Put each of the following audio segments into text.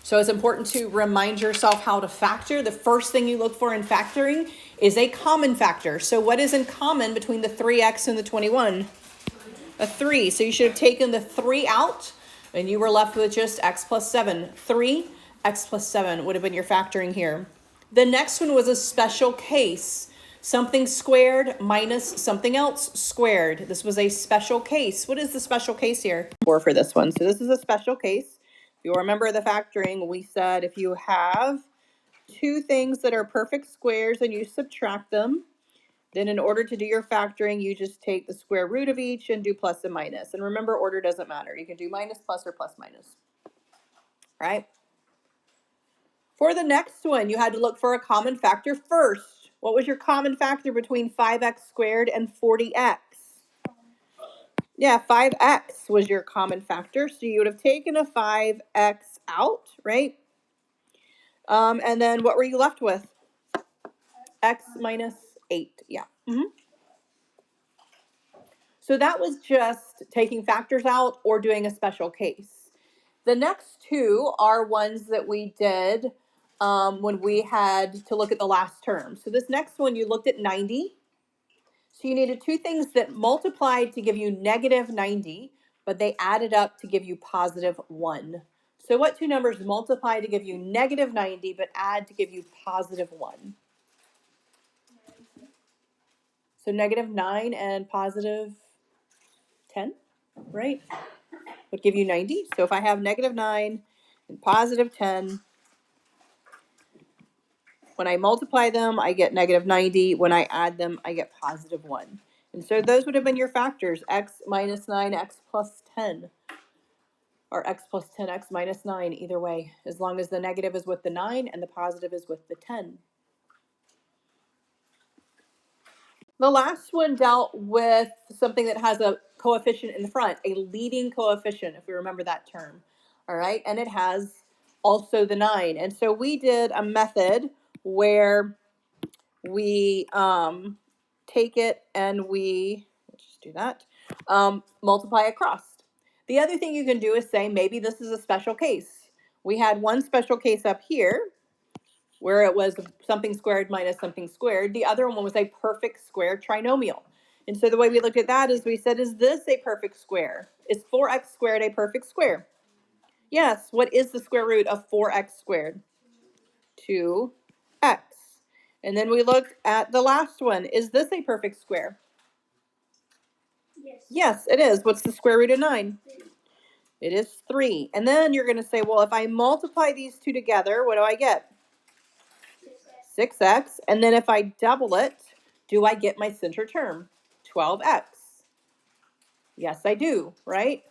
So it's important to remind yourself how to factor. The first thing you look for in factoring is a common factor. So what is in common between the 3x and the 21? A 3. So you should have taken the 3 out, and you were left with just x plus 7. 3, x plus 7 would have been your factoring here. The next one was a special case. Something squared minus something else squared. This was a special case. What is the special case here? Or for this one. So this is a special case. If you remember the factoring, we said if you have two things that are perfect squares and you subtract them, then in order to do your factoring, you just take the square root of each and do plus and minus. And remember, order doesn't matter. You can do minus, plus, or plus, minus. Right? For the next one, you had to look for a common factor first. What was your common factor between 5x squared and 40x? Yeah, 5x was your common factor. So you would have taken a 5x out, right? And then what were you left with? X minus 8. Yeah. So that was just taking factors out or doing a special case. The next two are ones that we did when we had to look at the last term. So this next one, you looked at 90. So you needed two things that multiplied to give you negative 90, but they added up to give you positive 1. So what two numbers multiply to give you negative 90, but add to give you positive 1? So negative 9 and positive 10, right? Would give you 90. So if I have negative 9 and positive 10, when I multiply them, I get negative 90. When I add them, I get positive 1. And so those would have been your factors, x minus 9, x plus 10, or x plus 10, x minus 9, either way, as long as the negative is with the 9 and the positive is with the 10. The last one dealt with something that has a coefficient in the front, a leading coefficient, if we remember that term. All right, and it has also the 9. And so we did a method where we take it and we, let's just do that, multiply across. The other thing you can do is say, maybe this is a special case. We had one special case up here where it was something squared minus something squared. The other one was a perfect square trinomial. And so the way we looked at that is we said, is this a perfect square? Is 4x squared a perfect square? Yes. What is the square root of 4x squared? 2x. And then we looked at the last one. Is this a perfect square? Yes. Yes, it is. What's the square root of 9? It is 3. And then you're going to say, well, if I multiply these two together, what do I get? 6x. And then if I double it, do I get my center term? 12x. Yes, I do, right?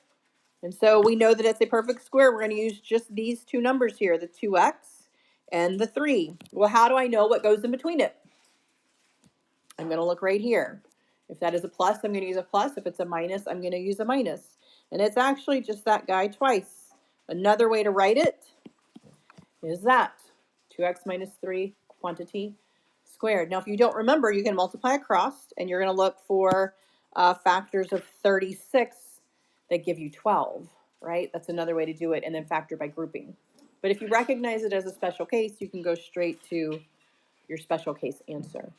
And so we know that it's a perfect square. We're going to use just these two numbers here, the 2x and the 3. Well, how do I know what goes in between it? I'm going to look right here. If that is a plus, I'm going to use a plus. If it's a minus, I'm going to use a minus. And it's actually just that guy twice. Another way to write it is that 2x minus 3 quantity squared. Now, if you don't remember, you can multiply across, and you're going to look for factors of 36 that give you 12, right? That's another way to do it, and then factor by grouping. But if you recognize it as a special case, you can go straight to your special case answer.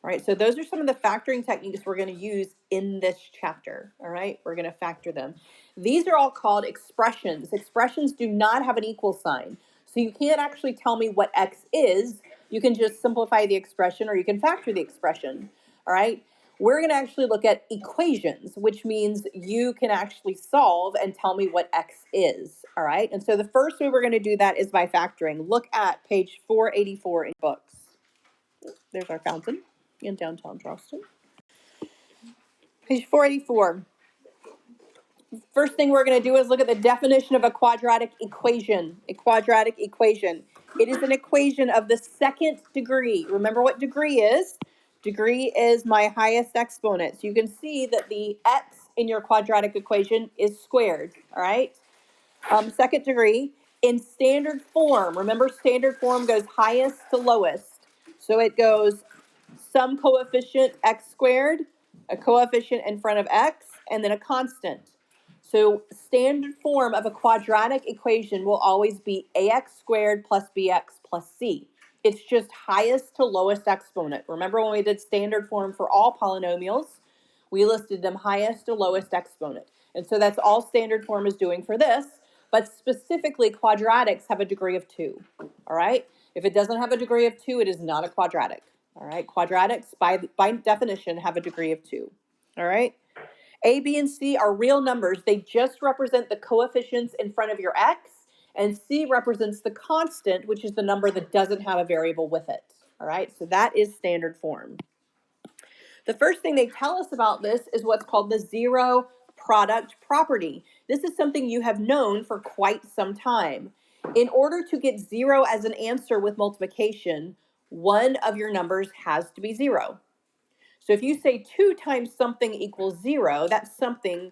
All right, so those are some of the factoring techniques we're going to use in this chapter. All right, we're going to factor them. These are all called expressions. Expressions do not have an equal sign. So you can't actually tell me what x is. You can just simplify the expression or you can factor the expression. All right, we're going to actually look at equations, which means you can actually solve and tell me what x is. All right, and so the first way we're going to do that is by factoring. Look at page 484 in books. There's our fountain in downtown Charleston. Page 484. First thing we're going to do is look at the definition of a quadratic equation. A quadratic equation. It is an equation of the second degree. Remember what degree is? Degree is my highest exponent. So you can see that the x in your quadratic equation is squared. All right. Second degree. In standard form, remember standard form goes highest to lowest. So it goes some coefficient x squared, a coefficient in front of x, and then a constant. So standard form of a quadratic equation will always be ax squared plus bx plus c. It's just highest to lowest exponent. Remember when we did standard form for all polynomials, we listed them highest to lowest exponent. And so that's all standard form is doing for this, but specifically quadratics have a degree of 2, all right? If it doesn't have a degree of 2, it is not a quadratic, all right? Quadratics, by definition, have a degree of 2, all right? A, B, and C are real numbers. They just represent the coefficients in front of your x, and C represents the constant, which is the number that doesn't have a variable with it, all right? So that is standard form. The first thing they tell us about this is what's called the zero product property. This is something you have known for quite some time. In order to get 0 as an answer with multiplication, one of your numbers has to be 0. So if you say 2 times something equals 0, that something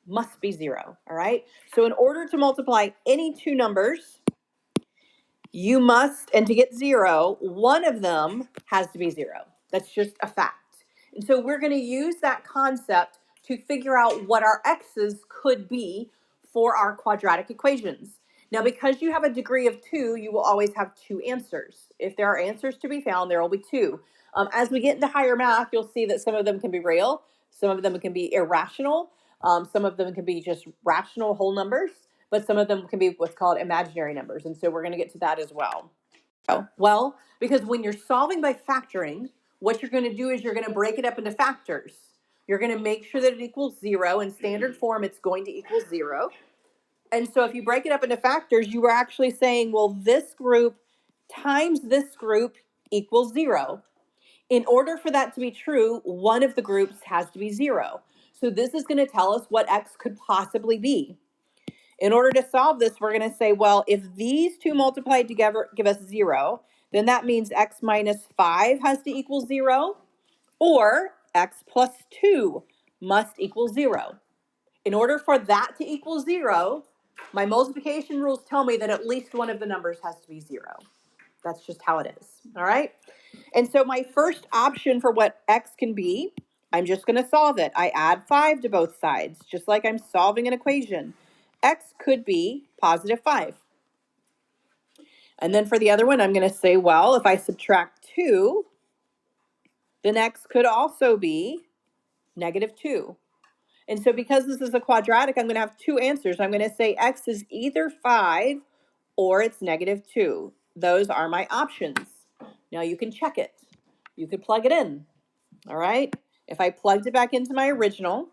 must be 0, all right? So in order to multiply any two numbers, you must, and to get 0, one of them has to be 0. That's just a fact. And so we're going to use that concept to figure out what our x's could be for our quadratic equations. Now, because you have a degree of 2, you will always have 2 answers. If there are answers to be found, there will be 2. As we get into higher math, you'll see that some of them can be real, some of them can be irrational, some of them can be just rational whole numbers, but some of them can be what's called imaginary numbers. And so we're going to get to that as well. Well, because when you're solving by factoring, what you're going to do is you're going to break it up into factors. You're going to make sure that it equals 0. In standard form, it's going to equal 0. And so if you break it up into factors, you are actually saying, well, this group times this group equals 0. In order for that to be true, one of the groups has to be 0. So this is going to tell us what x could possibly be. In order to solve this, we're going to say, well, if these two multiplied together give us 0, then that means x minus 5 has to equal 0, or x plus 2 must equal 0. In order for that to equal 0, my multiplication rules tell me that at least one of the numbers has to be 0. That's just how it is, all right? And so my first option for what x can be, I'm just going to solve it. I add 5 to both sides, just like I'm solving an equation. X could be positive 5. And then for the other one, I'm going to say, well, if I subtract 2, then x could also be negative 2. And so because this is a quadratic, I'm going to have 2 answers. I'm going to say x is either 5 or it's negative 2. Those are my options. Now you can check it. You could plug it in. All right? If I plugged it back into my original,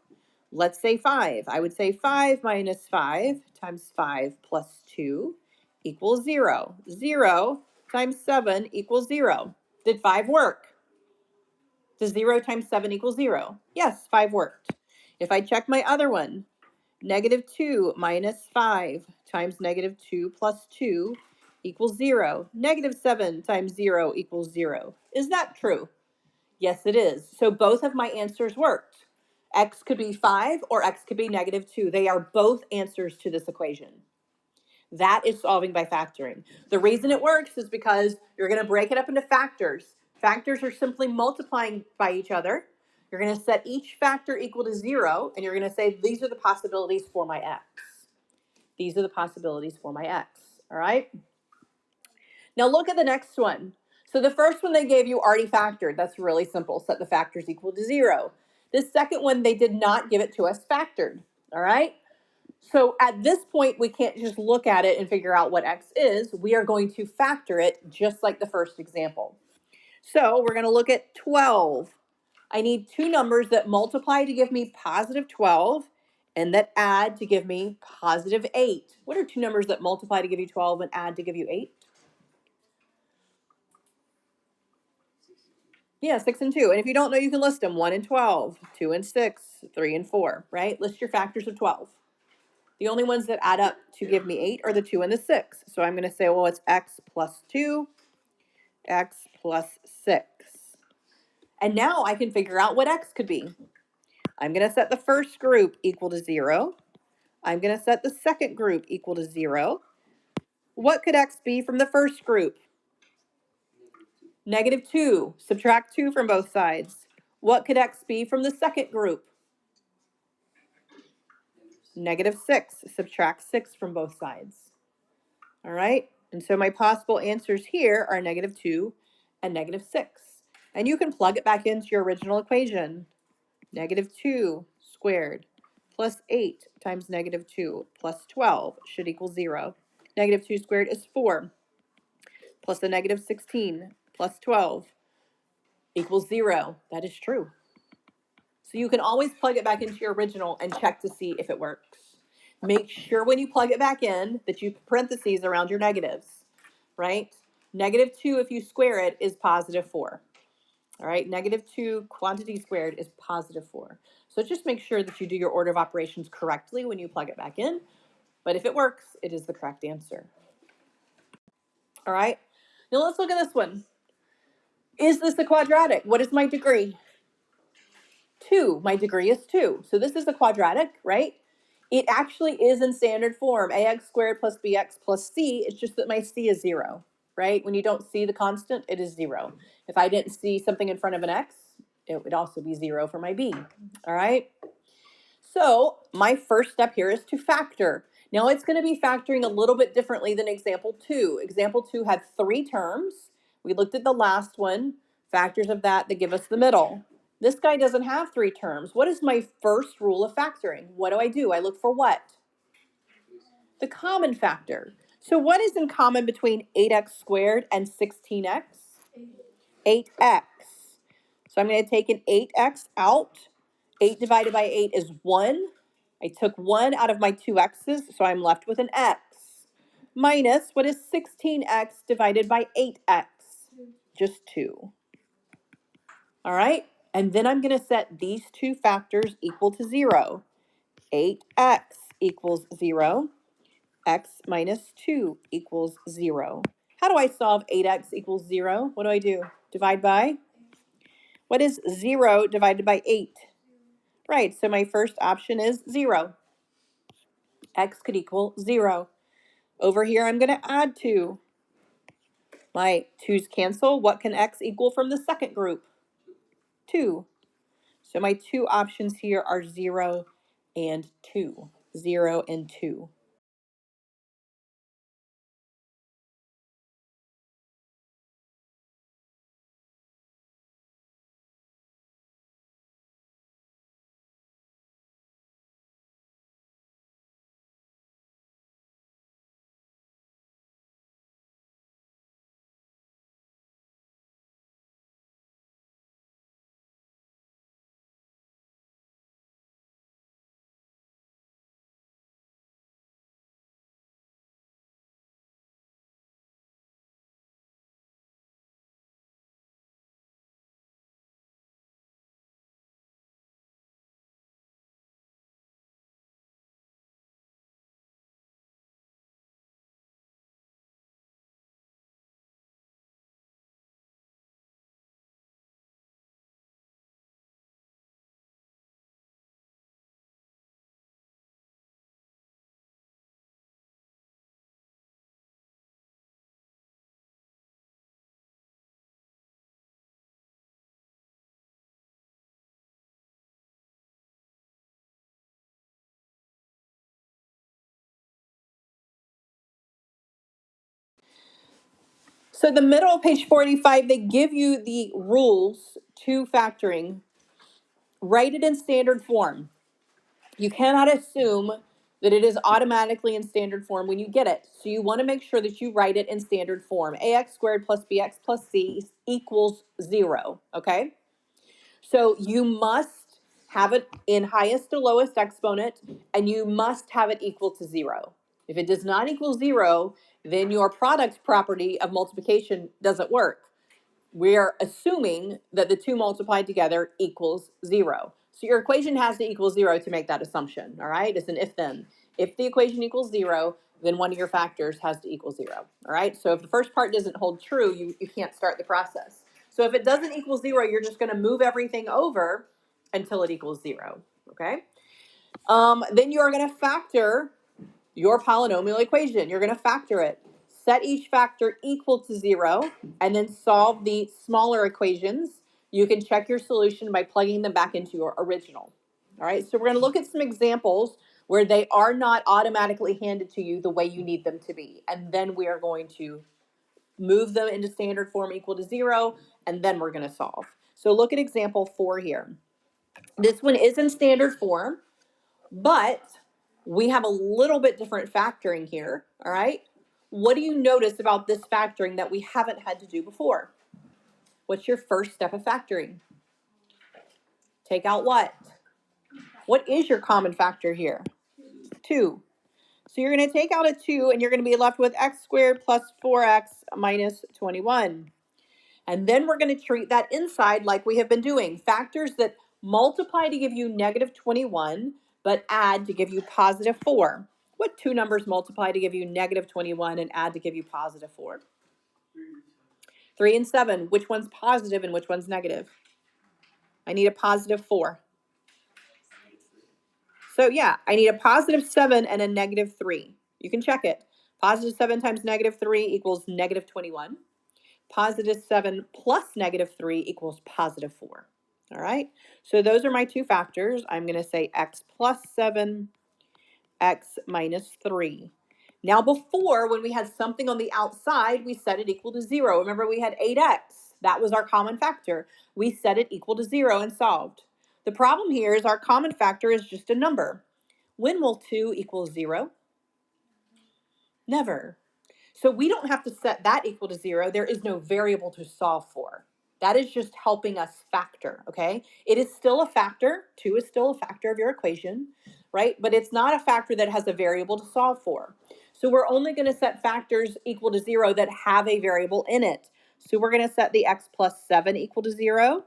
let's say 5. I would say 5 minus 5 times 5 plus 2 equals 0. 0 times 7 equals 0. Did 5 work? Does 0 times 7 equal 0? Yes, 5 worked. If I check my other one, negative 2 minus 5 times negative 2 plus 2 equals 0. Negative 7 times 0 equals 0. Is that true? Yes, it is. So both of my answers worked. X could be 5 or x could be negative 2. They are both answers to this equation. That is solving by factoring. The reason it works is because you're going to break it up into factors. Factors are simply multiplying by each other. You're going to set each factor equal to 0, and you're going to say, these are the possibilities for my x. These are the possibilities for my x. All right? Now look at the next one. So the first one they gave you already factored. That's really simple. Set the factors equal to 0. This second one, they did not give it to us factored. All right? So at this point, we can't just look at it and figure out what x is. We are going to factor it just like the first example. So we're going to look at 12. I need two numbers that multiply to give me positive 12 and that add to give me positive 8. What are two numbers that multiply to give you 12 and add to give you 8? Yeah, 6 and 2. And if you don't know, you can list them. 1 and 12, 2 and 6, 3 and 4, right? List your factors of 12. The only ones that add up to give me 8 are the 2 and the 6. So I'm going to say, well, it's x plus 2, x plus 6. And now I can figure out what x could be. I'm going to set the first group equal to 0. I'm going to set the second group equal to 0. What could x be from the first group? Negative 2. Subtract 2 from both sides. What could x be from the second group? -6. Subtract 6 from both sides. All right? And so my possible answers here are -2 and -6. And you can plug it back into your original equation. -2 squared plus 8 times -2 plus 12 should equal 0. -2 squared is 4 plus a -16 plus 12 equals 0. That is true. So you can always plug it back into your original and check to see if it works. Make sure when you plug it back in that you put parentheses around your negatives, right? -2, if you square it, is +4. All right, -2 quantity squared is +4. So just make sure that you do your order of operations correctly when you plug it back in. But if it works, it is the correct answer. All right, now let's look at this one. Is this a quadratic? What is my degree? 2. My degree is 2. So this is a quadratic, right? It actually is in standard form, ax squared plus bx plus c. It's just that my c is 0, right? When you don't see the constant, it is 0. If I didn't see something in front of an x, it would also be 0 for my b, all right? So my first step here is to factor. Now it's going to be factoring a little bit differently than example 2. Example 2 had 3 terms. We looked at the last one, factors of that give us the middle. This guy doesn't have 3 terms. What is my first rule of factoring? What do? I look for what? The common factor. So what is in common between 8x squared and 16x? 8x. So I'm going to take an 8x out. 8 divided by 8 is 1. I took 1 out of my 2 x's, so I'm left with an x. Minus, what is 16x divided by 8x? Just 2. All right? And then I'm going to set these two factors equal to 0. 8x equals 0. X minus 2 equals 0. How do I solve 8x equals 0? What do? Divide by? What is 0 divided by 8? Right, so my first option is 0. X could equal 0. Over here, I'm going to add 2. My 2's cancel. What can x equal from the second group? 2. So my two options here are 0 and 2. 0 and 2. So the middle of page 45, they give you the rules to factoring. Write it in standard form. You cannot assume that it is automatically in standard form when you get it. So you want to make sure that you write it in standard form. Ax squared plus bx plus c equals 0, okay? So you must have it in highest to lowest exponent, and you must have it equal to 0. If it does not equal 0, then your product property of multiplication doesn't work. We're assuming that the 2 multiplied together equals 0. So your equation has to equal 0 to make that assumption, all right? It's an if-then. If the equation equals 0, then one of your factors has to equal 0, all right? So if the first part doesn't hold true, you can't start the process. So if it doesn't equal 0, you're just going to move everything over until it equals 0, okay? Then you are going to factor your polynomial equation. You're going to factor it. Set each factor equal to 0, and then solve the smaller equations. You can check your solution by plugging them back into your original. All right, so we're going to look at some examples where they are not automatically handed to you the way you need them to be. And then we are going to move them into standard form equal to 0, and then we're going to solve. So look at example 4 here. This one is in standard form, but we have a little bit different factoring here, all right? What do you notice about this factoring that we haven't had to do before? What's your first step of factoring? Take out what? What is your common factor here? 2. So you're going to take out a 2, and you're going to be left with x squared plus 4x minus 21. And then we're going to treat that inside like we have been doing. Factors that multiply to give you negative 21, but add to give you positive 4. What two numbers multiply to give you negative 21 and add to give you positive 4? 3 and 7. Which one's positive and which one's negative? I need a positive 4. So yeah, I need a positive 7 and a negative 3. You can check it. Positive 7 times negative 3 equals negative 21. Positive 7 plus negative 3 equals positive 4. All right, so those are my two factors. I'm going to say x plus 7, x minus 3. Now before, when we had something on the outside, we set it equal to 0. Remember, we had 8x. That was our common factor. We set it equal to 0 and solved. The problem here is our common factor is just a number. When will 2 equal 0? Never. So we don't have to set that equal to 0. There is no variable to solve for. That is just helping us factor, okay? It is still a factor. 2 is still a factor of your equation, right? But it's not a factor that has a variable to solve for. So we're only going to set factors equal to 0 that have a variable in it. So we're going to set the x plus 7 equal to 0,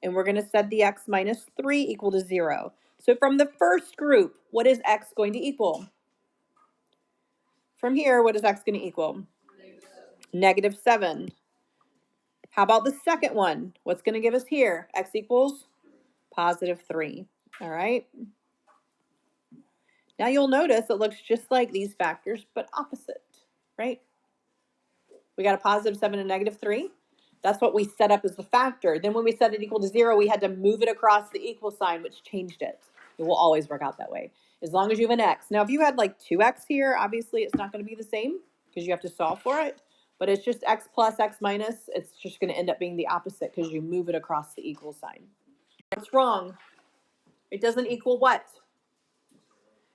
and we're going to set the x minus 3 equal to 0. So from the first group, what is x going to equal? From here, what is x going to equal? Negative 7. How about the second one? What's going to give us here? X equals positive 3. All right. Now you'll notice it looks just like these factors, but opposite, right? We got a positive 7 and negative 3. That's what we set up as the factor. Then when we set it equal to 0, we had to move it across the equal sign, which changed it. It will always work out that way, as long as you have an x. Now, if you had like 2x here, obviously it's not going to be the same because you have to solve for it. But it's just x plus, x minus. It's just going to end up being the opposite because you move it across the equal sign. What's wrong? It doesn't equal what?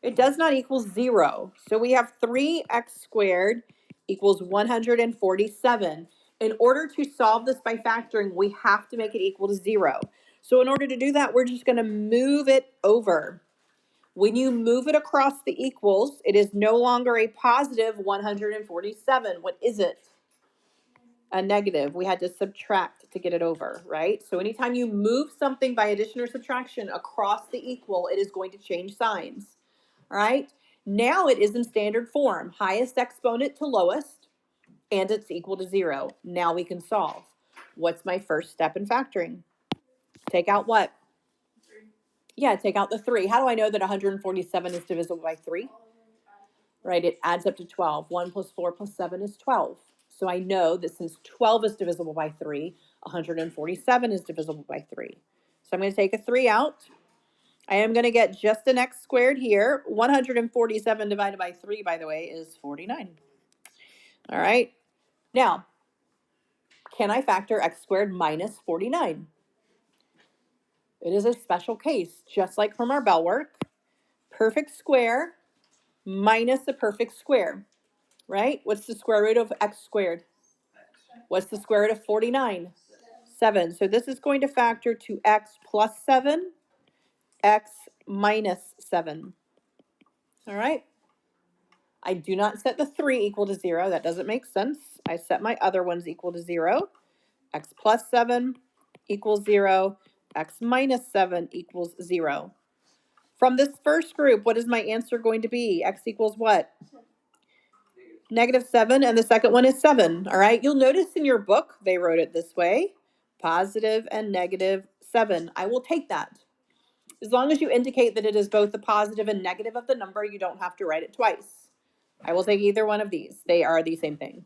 It does not equal 0. So we have 3x squared equals 147. In order to solve this by factoring, we have to make it equal to 0. So in order to do that, we're just going to move it over. When you move it across the equals, it is no longer a positive 147. What is it? A negative. We had to subtract to get it over, right? So anytime you move something by addition or subtraction across the equal, it is going to change signs. All right, now it is in standard form, highest exponent to lowest, and it's equal to 0. Now we can solve. What's my first step in factoring? Take out what? 3. Yeah, take out the 3. How do I know that 147 is divisible by 3? Right, it adds up to 12. 1 plus 4 plus 7 is 12. So I know that since 12 is divisible by 3, 147 is divisible by 3. So I'm going to take a 3 out. I am going to get just an x squared here. 147 divided by 3, by the way, is 49. All right. Now, can I factor x squared minus 49? It is a special case, just like from our bell work. Perfect square minus a perfect square, right? What's the square root of x squared? What's the square root of 49? 7. So this is going to factor to x plus 7, x minus 7. All right. I do not set the 3 equal to 0. That doesn't make sense. I set my other ones equal to 0. X plus 7 equals 0. X minus 7 equals 0. From this first group, what is my answer going to be? X equals what? Negative 7, and the second one is 7. All right. You'll notice in your book, they wrote it this way. Positive and negative 7. I will take that. As long as you indicate that it is both the positive and negative of the number, you don't have to write it twice. I will take either one of these. They are the same thing.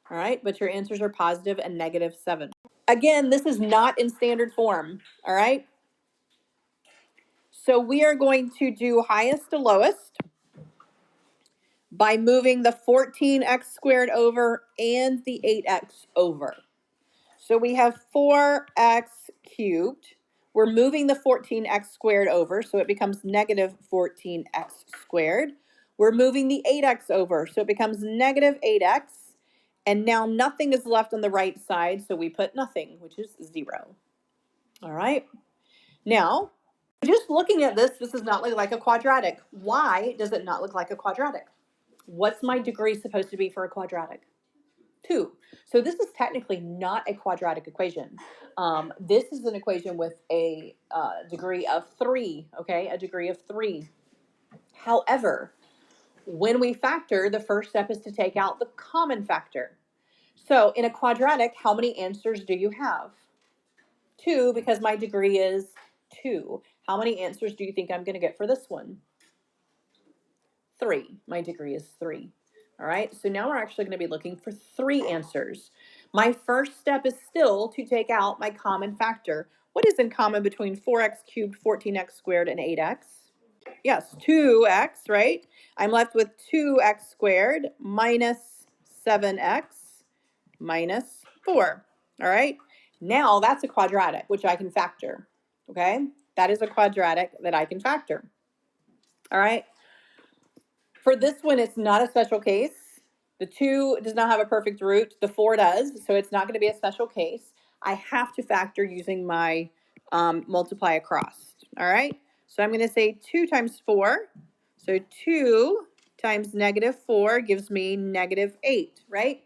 All right, but your answers are positive and negative 7. Again, this is not in standard form. All right. So we are going to do highest to lowest by moving the 14x squared over and the 8x over. So we have 4x cubed. We're moving the 14x squared over, so it becomes negative 14x squared. We're moving the 8x over, so it becomes negative 8x. And now nothing is left on the right side, so we put nothing, which is 0. All right. Now, just looking at this, this does not look like a quadratic. Why does it not look like a quadratic? What's my degree supposed to be for a quadratic? 2. So this is technically not a quadratic equation. This is an equation with a degree of 3, okay? A degree of 3. However, when we factor, the first step is to take out the common factor. So in a quadratic, how many answers do you have? 2, because my degree is 2. How many answers do you think I'm going to get for this one? 3. My degree is 3. All right, so now we're actually going to be looking for 3 answers. My first step is still to take out my common factor. What is in common between 4x cubed, 14x squared, and 8x? Yes, 2x, right? I'm left with 2x squared minus 7x minus 4. All right, now that's a quadratic, which I can factor. Okay, that is a quadratic that I can factor. All right. For this one, it's not a special case. The 2 does not have a perfect root. The 4 does, so it's not going to be a special case. I have to factor using my multiply across. All right, so I'm going to say 2 times 4. So 2 times negative 4 gives me negative 8, right?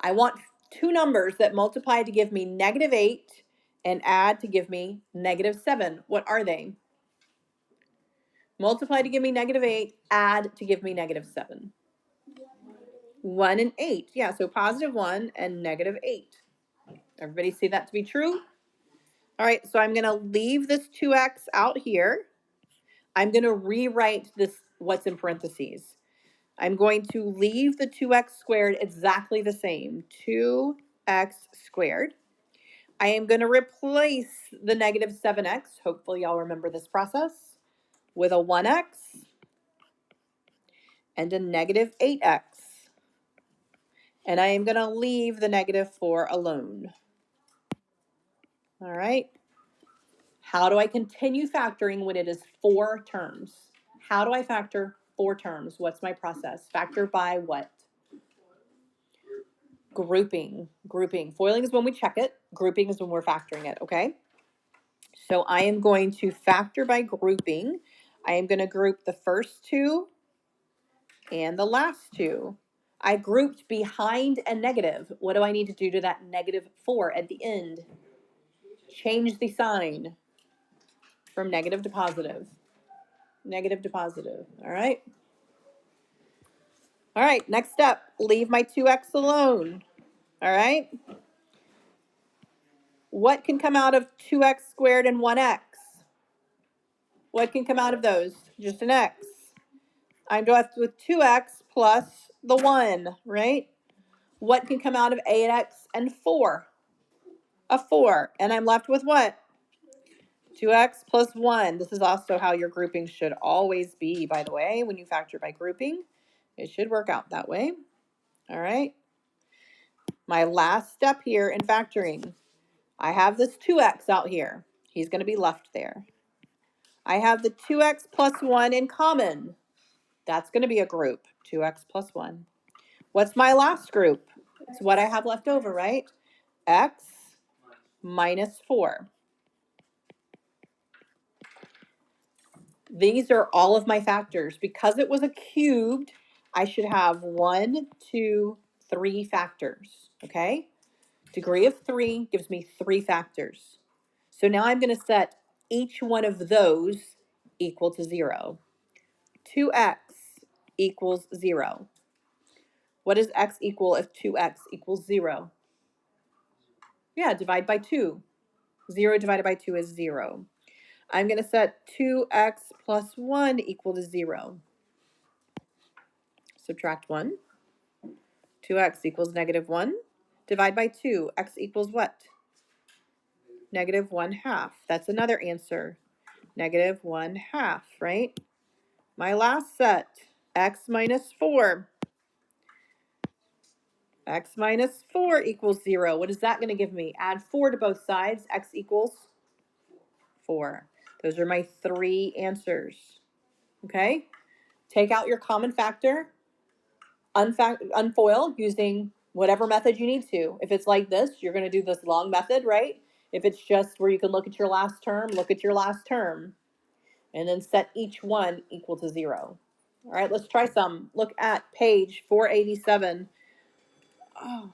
I want 2 numbers that multiply to give me negative 8 and add to give me negative 7. What are they? Multiply to give me negative 8, add to give me negative 7. 1 and 8. Yeah, so positive 1 and negative 8. Everybody see that to be true? All right, so I'm going to leave this 2x out here. I'm going to rewrite this, what's in parentheses. I'm going to leave the 2x squared exactly the same, 2x squared. I am going to replace the negative 7x, hopefully y'all remember this process, with a 1x and a negative 8x. And I am going to leave the negative 4 alone. All right. How do I continue factoring when it is 4 terms? How do I factor 4 terms? What's my process? Factor by what? Grouping. Grouping. Foiling is when we check it. Grouping is when we're factoring it, okay? So I am going to factor by grouping. I am going to group the first 2 and the last 2. I grouped behind a negative. What do I need to do to that negative 4 at the end? Change the sign from negative to positive. Negative to positive. All right. All right, next step, leave my 2x alone. All right. What can come out of 2x squared and 1x? What can come out of those? Just an x. I'm left with 2x plus the 1, right? What can come out of 8x and 4? A 4. And I'm left with what? 2x plus 1. This is also how your grouping should always be, by the way, when you factor by grouping. It should work out that way. All right. My last step here in factoring. I have this 2x out here. He's going to be left there. I have the 2x plus 1 in common. That's going to be a group, 2x plus 1. What's my last group? It's what I have left over, right? X minus 4. These are all of my factors. Because it was a cubed, I should have 1, 2, 3 factors, okay? Degree of 3 gives me 3 factors. So now I'm going to set each one of those equal to 0. 2x equals 0. What does x equal if 2x equals 0? Yeah, divide by 2. 0 divided by 2 is 0. I'm going to set 2x plus 1 equal to 0. Subtract 1. 2x equals negative 1. Divide by 2. X equals what? Negative 1/2. That's another answer. negative 1/2, right? My last set, x minus 4. X minus 4 equals 0. What is that going to give me? Add 4 to both sides. X equals 4. Those are my 3 answers. Okay? Take out your common factor. Unfoil using whatever method you need to. If it's like this, you're going to do this long method, right? If it's just where you can look at your last term, look at your last term. And then set each one equal to 0. All right, let's try some. Look at page 487. Oh,